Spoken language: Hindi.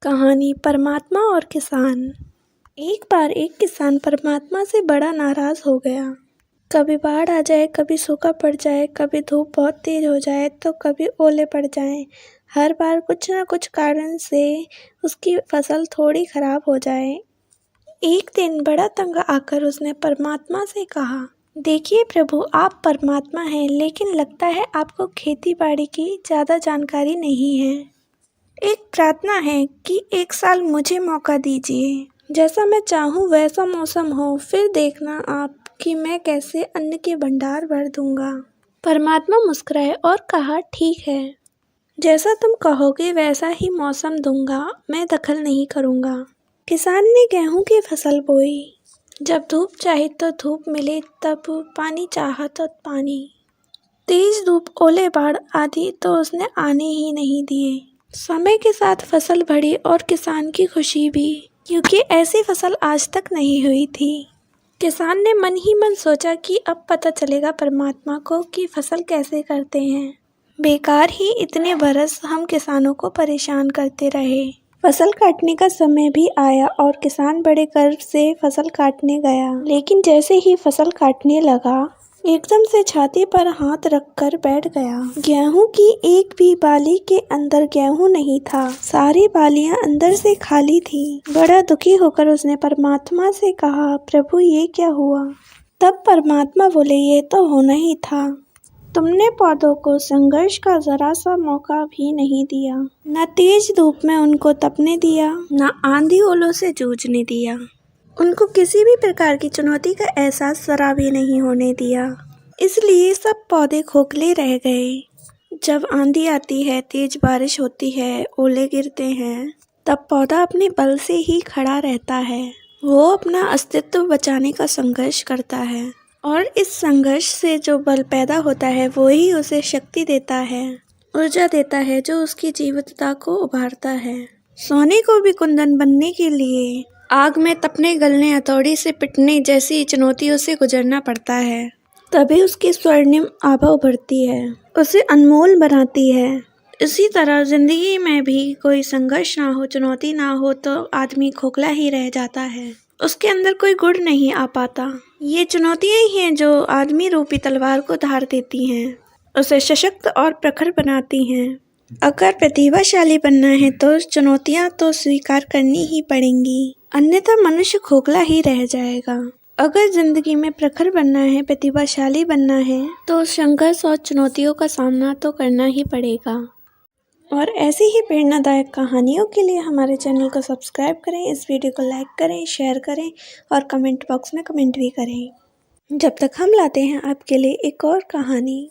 कहानी परमात्मा और किसान। एक बार एक किसान परमात्मा से बड़ा नाराज हो गया। कभी बाढ़ आ जाए, कभी सूखा पड़ जाए, कभी धूप बहुत तेज हो जाए तो कभी ओले पड़ जाएं। हर बार कुछ न कुछ कारण से उसकी फसल थोड़ी खराब हो जाए। एक दिन बड़ा तंग आकर उसने परमात्मा से कहा, देखिए प्रभु, आप परमात्मा हैं, लेकिन लगता है आपको खेती बाड़ी की ज़्यादा जानकारी नहीं है। एक प्रार्थना है कि एक साल मुझे मौका दीजिए, जैसा मैं चाहूँ वैसा मौसम हो, फिर देखना आप कि मैं कैसे अन्न के भंडार भर दूंगा। परमात्मा मुस्कुराए और कहा, ठीक है, जैसा तुम कहोगे वैसा ही मौसम दूंगा, मैं दखल नहीं करूंगा। किसान ने गेहूं की फसल बोई। जब धूप चाही तो धूप मिले, तब पानी चाहा तो पानी। तेज धूप, ओले, बाढ़ आदि तो उसने आने ही नहीं दिए। समय के साथ फसल बढ़ी और किसान की खुशी भी, क्योंकि ऐसी फसल आज तक नहीं हुई थी। किसान ने मन ही मन सोचा कि अब पता चलेगा परमात्मा को कि फसल कैसे करते हैं। बेकार ही इतने बरस हम किसानों को परेशान करते रहे। फसल काटने का समय भी आया और किसान बड़े गर्व से फसल काटने गया। लेकिन जैसे ही फसल काटने लगा, एकदम से छाती पर हाथ रखकर बैठ गया। गेहूं की एक भी बाली के अंदर गेहूं नहीं था। सारी बालियां अंदर से खाली थी। बड़ा दुखी होकर उसने परमात्मा से कहा, प्रभु ये क्या हुआ? तब परमात्मा बोले, ये तो होना ही था। तुमने पौधों को संघर्ष का जरा सा मौका भी नहीं दिया। न तेज धूप में उनको तपने दिया, न आंधी ओलों से जूझने दिया। उनको किसी भी प्रकार की चुनौती का एहसास जरा भी नहीं होने दिया। इसलिए सब पौधे खोखले रह गए। जब आंधी आती है, तेज बारिश होती है, ओले गिरते हैं, तब पौधा अपने बल से ही खड़ा रहता है। वो अपना अस्तित्व बचाने का संघर्ष करता है और इस संघर्ष से जो बल पैदा होता है वो ही उसे शक्ति देता है, ऊर्जा देता है, जो उसकी जीवंतता को उभारता है। सोने को भी कुंदन बनने के लिए आग में तपने, गलने, हथौड़ी से पिटने जैसी चुनौतियों से गुजरना पड़ता है। तभी उसकी स्वर्णिम आभा उभरती है, उसे अनमोल बनाती है। इसी तरह जिंदगी में भी कोई संघर्ष ना हो, चुनौती ना हो तो आदमी खोखला ही रह जाता है। उसके अंदर कोई गुण नहीं आ पाता। ये चुनौतियां ही हैं जो आदमी रूपी तलवार को धार देती हैं, उसे सशक्त और प्रखर बनाती हैं। अगर प्रतिभाशाली बनना है तो चुनौतियां तो स्वीकार करनी ही पड़ेंगी, अन्यथा मनुष्य खोखला ही रह जाएगा। अगर जिंदगी में प्रखर बनना है, प्रतिभाशाली बनना है, तो संघर्ष और चुनौतियों का सामना तो करना ही पड़ेगा। और ऐसी ही प्रेरणादायक कहानियों के लिए हमारे चैनल को सब्सक्राइब करें, इस वीडियो को लाइक करें, शेयर करें और कमेंट बॉक्स में कमेंट भी करें। जब तक हम लाते हैं आपके लिए एक और कहानी।